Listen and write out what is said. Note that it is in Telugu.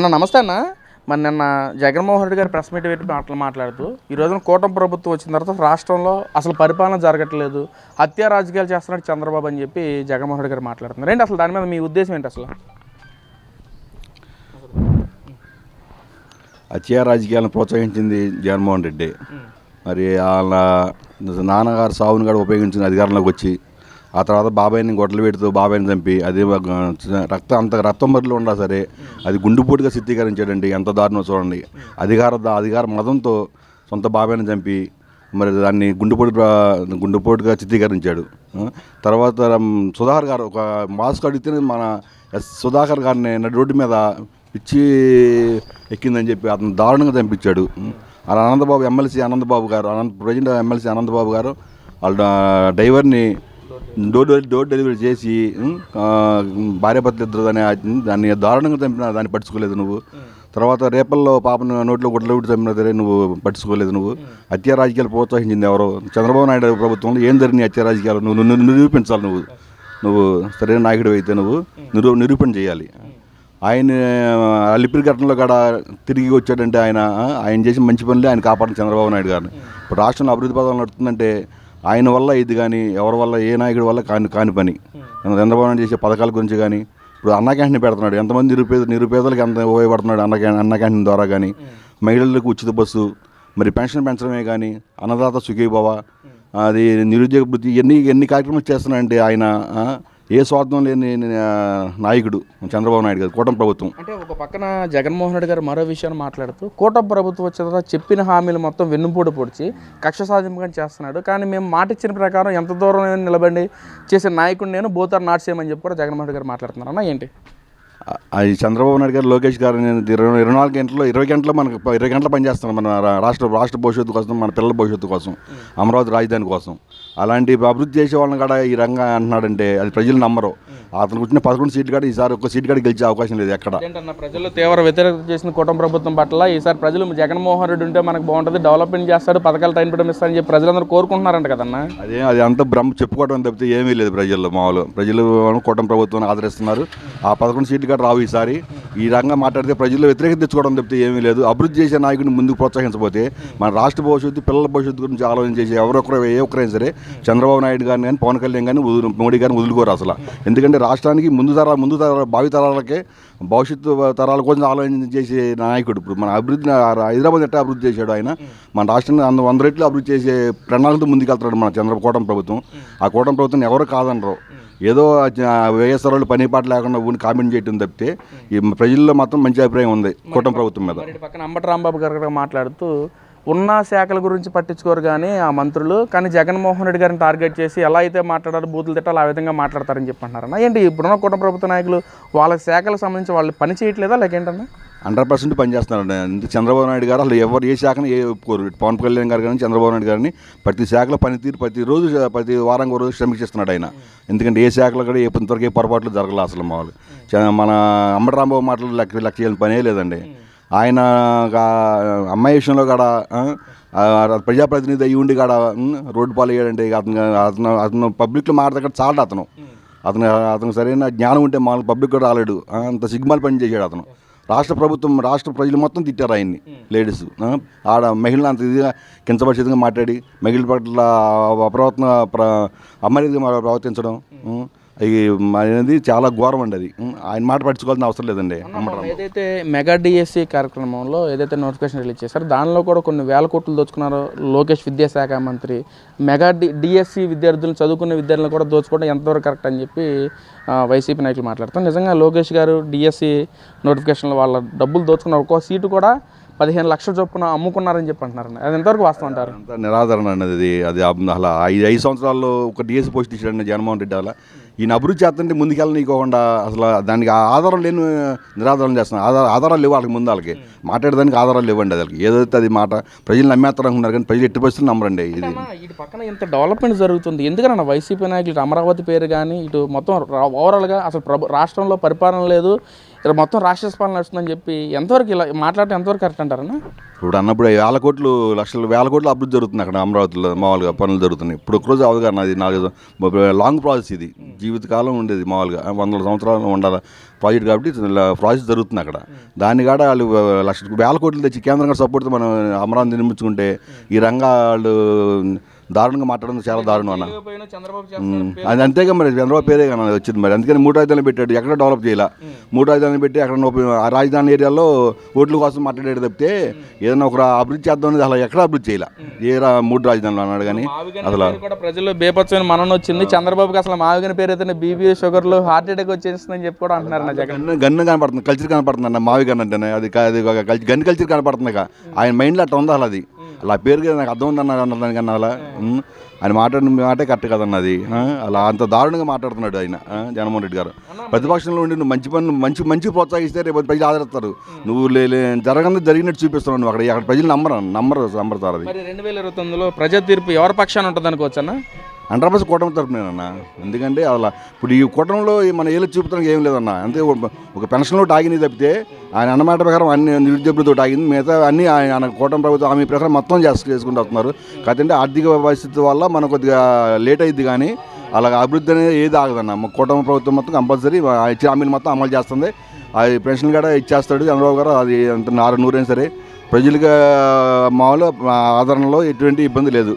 అన్న నమస్తే అన్న. మరి నిన్న జగన్మోహన్ రెడ్డి గారు ప్రెస్ మీట్ పెట్టి మాట్లాడుతూ ఈ రోజున కూటమి ప్రభుత్వం వచ్చిన తర్వాత రాష్ట్రంలో అసలు పరిపాలన జరగట్లేదు, హత్యా రాజకీయాలు చేస్తున్నాడు చంద్రబాబు అని చెప్పి జగన్మోహన్ రెడ్డి గారు మాట్లాడుతున్నారు. ఏంటి అసలు దాని మీద మీ ఉద్దేశం ఏంటి? అసలు హత్యా రాజకీయాలను ప్రోత్సహించింది జగన్మోహన్ రెడ్డి. మరి వాళ్ళ నాన్నగారు సావుని కూడా ఉపయోగించిన అధికారంలోకి వచ్చి ఆ తర్వాత బాబాయిని గొడ్డలు పెడుతూ బాబాయిని చంపి అది రక్తం మరిలో ఉన్నా సరే అది గుండుపోటుగా చిత్రీకరించాడండి. ఎంత దారుణం చూడండి. అధికార మదంతో సొంత బాబాయిని చంపి మరి దాన్ని గుండుపోటుగా చిత్రీకరించాడు. తర్వాత సుధాకర్ గారు ఒక మాస్క్ అడిగితే మన సుధాకర్ గారిని రోడ్డు మీద పిచ్చి ఎక్కిందని చెప్పి అతను దారుణంగా చంపించాడు. అలా ఎమ్మెల్సీ ఆనందబాబు గారు ప్రజెంట్ ఎమ్మెల్సీ ఆనందబాబు గారు వాళ్ళ డ్రైవర్ని డోర్ డెలివరీ చేసి భార్యాభర్తలు ఇద్దరు దాన్ని దారుణంగా చంపినా దాన్ని పట్టించుకోలేదు నువ్వు. తర్వాత రేపల్లో పాపను నోట్లో గుడ్డలు చంపినా సరే నువ్వు పట్టించుకోలేదు. నువ్వు హత్యా రాజకీయాలు ప్రోత్సహించింది ఎవరో? చంద్రబాబు నాయుడు ప్రభుత్వంలో ఏం జరిగినాయి హత్యా రాజకీయాలు? నువ్వు నిరూపించాలి. నువ్వు సరైన నాయకుడు అయితే నువ్వు నిరూపణ చేయాలి. ఆయన అలిపిరి ఘటనలో కూడా తిరిగి వచ్చాడంటే ఆయన చేసిన మంచి పనులే ఆయన కాపాడిన చంద్రబాబు నాయుడు గారిని. ఇప్పుడు రాష్ట్రంలో అభివృద్ధి పథకాలు నడుతుందంటే ఆయన వల్ల ఇది కానీ ఎవరి వల్ల ఏ నాయకుడి వల్ల కాని పని. చంద్రబాబు నాయుడు చేసే పథకాల గురించి కానీ ఇప్పుడు అన్న క్యాంటీన్ పెడుతున్నాడు. ఎంతమంది నిరుపేదలకు ఎంత ఉపయోగపడుతున్నాడు అన్న క్యాంటీన్ ద్వారా కానీ, మహిళలకు ఉచిత బస్సు, మరి పెన్షన్ పెంచడమే కానీ, అన్నదాత సుఖీభవ, అది నిరుద్యోగ వృత్తి, ఎన్ని కార్యక్రమాలు చేస్తున్నాడంటే ఆయన ఏ స్వార్థం లేని నాయకుడు చంద్రబాబు నాయుడు గారు, కూటమి ప్రభుత్వం. అంటే ఒక పక్కన జగన్మోహన్ రెడ్డి గారు మరో విషయాన్ని మాట్లాడుతూ కూటమి ప్రభుత్వం వచ్చిన తర్వాత చెప్పిన హామీలు మొత్తం వెన్నుపోటు పొడిచి కక్ష సాధింపుగా చేస్తున్నాడు. కానీ మేము మాట ఇచ్చిన ప్రకారం ఎంత దూరం నిలబడి చేసే నాయకుడు నేను బోతారు నాట్ చేయమని చెప్పి కూడా జగన్మోహన్ రెడ్డి గారు మాట్లాడుతున్నారు. అన్న ఏంటి అది? చంద్రబాబు నాయుడు గారు లోకేష్ గారు నేను 24 గంటల్లో 20 గంటలు మనకు 20 గంటలు పనిచేస్తున్నాను మన రాష్ట్ర భవిష్యత్తు కోసం, మన పిల్లల భవిష్యత్తు కోసం, అమరావతి రాజధాని కోసం. అలాంటి అభివృద్ధి చేసే వాళ్ళని కూడా ఈ రంగా అంటున్నాడంటే అది ప్రజలు నమ్మరు. అతను వచ్చిన 11 సీట్లు కూడా ఈసారి ఒక్క సీట్ కూడా గెలిచే అవకాశం లేదు ఎక్కడ. ప్రజలు తీవ్ర వ్యతిరేకత చేసిన కూటమి ప్రభుత్వం పట్ల ఈసారి ప్రజలు జగన్మోహన్ రెడ్డి ఉంటే మనకు బాగుంటుంది, డెవలప్మెంట్ చేస్తాడు, పథకాలు టైం పెట్టడం ఇస్తారని చెప్పి ప్రజలందరూ కోరుకుంటున్నారంట కదన్నా. అది అంత బ్రహ్మ చెప్పుకోవడం తప్పితే ఏమీ లేదు ప్రజల్లో. ప్రజలు కూటమి ప్రభుత్వాన్ని ఆదరిస్తున్నారు. ఆ 11 సీట్లు కూడా రావు ఈసారి. ఈ రంగా మాట్లాడితే ప్రజల్లో వ్యతిరేకత తెచ్చుకోవడం తప్పితే ఏమీ లేదు. అభివృద్ధి చేసే నాయకుడిని ముందుకు ప్రోత్సహించకపోతే మన రాష్ట్ర భవిష్యత్తు, పిల్లల భవిష్యత్తు గురించి ఆలోచన చేసి ఏ ఒక్కరైనా సరే చంద్రబాబు నాయుడు గారిని కానీ, పవన్ కళ్యాణ్ కానీ, మోడీ గారిని వదులుకోరు అసలు. ఎందుకంటే రాష్ట్రానికి భావి తరాలకే భవిష్యత్తు తరాల కోసం ఆలోచన చేసే నాయకుడు. ఇప్పుడు మన అభివృద్ధిని హైదరాబాద్ ఎట్లా అభివృద్ధి చేశాడు ఆయన, మన రాష్ట్రాన్ని 100 రెట్లు అభివృద్ధి చేసే ప్రణాళికతో ముందుకెళ్తాడు మన కూటమి ప్రభుత్వం. ఆ కూటమి ప్రభుత్వం ఎవరు కాదనరు. ఏదో వైఎస్ఆర్ పని పాట లేకుండా ఊరిని కామెంట్ చేయడం తప్పితే ఈ ప్రజల్లో మాత్రం మంచి అభిప్రాయం ఉంది కూటమి ప్రభుత్వం మీద. పక్కన అంబటి రాంబాబు గారు మాట్లాడుతూ ఉన్న శాఖల గురించి పట్టించుకోరు కానీ ఆ మంత్రులు, కానీ జగన్మోహన్ రెడ్డి గారిని టార్గెట్ చేసి ఎలా అయితే మాట్లాడారు, బూతులు తిట్టాలి ఆ విధంగా మాట్లాడతారని చెప్పంటున్నారన్న. ఏంటి ఇప్పుడున్న కూటమి ప్రభుత్వ నాయకులు వాళ్ళ శాఖలకు సంబంధించి వాళ్ళు పని చేయట్లేదా లేకేంటన్నా? 100% పనిచేస్తున్నారండి. చంద్రబాబు నాయుడు గారు అసలు ఎవరు ఏ శాఖని ఒప్పుకోరు. పవన్ కళ్యాణ్ గారు కానీ, చంద్రబాబు నాయుడు గారిని ప్రతి శాఖలో పనితీరు ప్రతి వారం రోజు శ్రమిస్తున్నాడు ఆయన. ఎందుకంటే ఏ శాఖలో కూడా ఇంతవరకు ఏ పొరపాట్లు జరగలేదు అసలు. మన అంబటి రాంబాబు మాటలు లెక్క చేయాలని పనే లేదండి. ఆయన అమ్మాయి విషయంలో కూడా ప్రజాప్రతినిధి అయ్యి ఉండి కూడా రోడ్డు పాలు అయ్యాడంటే అతను పబ్లిక్లో మాట్లాడక చాలడు. అతను సరైన జ్ఞానం ఉంటే మాకు పబ్లిక్ కూడా రాలేడు. అంత సిగ్మాలు పని చేశాడు అతను. రాష్ట్ర ప్రజలు మొత్తం తిట్టారు ఆయన్ని. లేడీస్ మహిళలు అంత ఇదిగా కించపరిచేదిగా మాట్లాడి మహిళల పట్ల అమర్యాదగా ప్రవర్తించడం అనేది చాలా ఘోరం అండి. అది ఆయన మాట పట్టించుకోవాల్సిన అవసరం లేదండి. ఏదైతే మెగా డిఎస్సి కార్యక్రమంలో ఏదైతే నోటిఫికేషన్ రిలీజ్ చేశారో దానిలో కూడా కొన్ని వేల కోట్లు దోచుకున్నారో లోకేష్ విద్యాశాఖ మంత్రి. మెగా డిఎస్సి విద్యార్థులను, చదువుకునే విద్యార్థులను కూడా దోచుకోవడం ఎంతవరకు కరెక్ట్ అని చెప్పి వైసీపీ నాయకులు మాట్లాడతాం. నిజంగా లోకేష్ గారు డిఎస్సి నోటిఫికేషన్లో వాళ్ళ డబ్బులు దోచుకున్నారు. ఒక్కో సీటు కూడా 15 లక్షల చొప్పున అమ్ముకున్నారని చెప్పి అంటున్నారండి. అది ఎంతవరకు వాస్తవం అంటారు? అంత నిరాదరణ అన్నది. అది అలా 5 సంవత్సరాల్లో ఒక డిఎస్సి పోస్ట్ ఇచ్చాడండి జగన్మోహన్ రెడ్డి. అలా ఈయన అభివృద్ధి చేస్తుంటే ముందుకెళ్ళనీయకోకుండా అసలు దానికి ఆధారం లేని నిరాధారణ చేస్తున్నారు. ఆధారాలు లేవు వాళ్ళకి, ముందు వాళ్ళకి మాట్లాడడానికి ఆధారాలు లేవండి. వాళ్ళకి ఏదైతే అది మాట ప్రజలు నమ్మేస్తారు అనుకున్నారు కానీ ప్రజలు ఎట్టి పరిస్థితులు నమ్మరండి. ఇది ఇటు పక్కన ఇంత డెవలప్మెంట్ జరుగుతుంది, ఎందుకన్నా వైసీపీ నాయకులు అమరావతి పేరు కానీ ఇటు మొత్తం ఓవరాల్గా అసలు రాష్ట్రంలో పరిపాలన లేదు, ఇక్కడ మొత్తం రాక్షస పాలన నడుస్తుందని చెప్పి ఎంతవరకు ఇలా మాట్లాడటం ఎంతవరకు కరెక్ట్ అంటారన్నా? ఇప్పుడు అన్నప్పుడు వేల కోట్లు అభివృద్ధి జరుగుతుంది అక్కడ అమరావతిలో మామూలుగా పనులు జరుగుతున్నాయి. ఇప్పుడు ఒక్కరోజు అవగా నాది లాంగ్ ప్రాసెస్, ఇది జీవితకాలం ఉండేది మామూలుగా 100 సంవత్సరాలు ఉండాలి ప్రాజెక్ట్ కాబట్టి ప్రాసెస్ జరుగుతుంది అక్కడ. దాన్ని కూడా వాళ్ళు వేల కోట్లు తెచ్చి కేంద్రంగా సపోర్ట్తో మనం అమరావతి నిర్మించుకుంటే ఈ రంగాలు దారుణంగా మాట్లాడడం చాలా దారుణం అన్న. అది అంతేగా మరి చంద్రబాబు పేరే కానీ వచ్చింది మరి. అందుకని 3 రాజధానులు పెట్టాడు, ఎక్కడ డెవలప్ చేయాల. 3 రాజధానులు పెట్టి అక్కడ ఆ రాజధాని ఏరియాలో ఓట్ల కోసం మాట్లాడేది తప్పితే ఏదైనా ఒక అభివృద్ధి చేద్దాం అనేది అసలు ఎక్కడ అభివృద్ధి చేయాల. 3 రాజధానులు అన్నాడు కానీ అసలు కూడా ప్రజల్లో బేపచ్చని మనం వచ్చింది. చంద్రబాబుకి అసలు మావిగని పేరు అయితే బీపీ షుగర్లు హార్ట్ అటాక్ వచ్చేస్తుందని చెప్పి కూడా అంటున్నారు నా జగన్. గన్ను కనపడుతుంది, కల్చర్ కనపడుతుంది అన్న. మావి గన్ అంటేనే అది గన్ కల్చర్ కనపడుతుంది. ఆయన మైండ్లో అట్లా ఉంది అసలు. అది అలా పేరుగా నాకు అర్థం ఉందన్న దానికన్నా అలా ఆయన మాట్లాడిన మాటే కరెక్ట్ కదన్నది. అలా అంత దారుణంగా మాట్లాడుతున్నాడు ఆయన జగన్మోహన్ రెడ్డి గారు. ప్రతిపక్షంలో ఉండి నువ్వు మంచి పనులు మంచి ప్రోత్సహిస్తే రేపు ప్రజలు ఆదరిస్తారు. నువ్వు జరిగినట్టు చూపిస్తున్నావు నువ్వు అక్కడ ప్రజలు నమ్మరు. మరి 2029లో ప్రజా తీర్పు ఎవరి పక్షాన ఉంటుంది అనుకోవచ్చు అన్న? 100% కూటమి తరపునేనన్నా. ఎందుకంటే అలా ఇప్పుడు ఈ కూటమిలో మన ఏళ్ళు చూపుతానికి ఏం లేదన్న. అంతే ఒక పెన్షన్లో ఆగింది తప్పితే ఆయన అన్నమాట ప్రకారం అన్ని నిరుద్యోగులతో ఆగింది. మిగతా అన్నీ ఆయన కూటమి ప్రభుత్వం హామీ ప్రకారం మొత్తం చేసుకుంటూ వస్తున్నారు. కాదంటే ఆర్థిక పరిస్థితి వల్ల మనకు కొద్దిగా లేట్ అయింది కానీ అలాగ అభివృద్ధి అనేది ఏది ఆగదన్న. కూటమి ప్రభుత్వం మొత్తం కంపల్సరీ ఇచ్చే హామీని మొత్తం అమలు చేస్తుంది. అది పెన్షన్ కూడా ఇచ్చేస్తాడు చంద్రబాబు గారు. అది అంత 100 అయినా సరే ప్రజలుగా మామూలు ఆదరణలో ఎటువంటి ఇబ్బంది లేదు.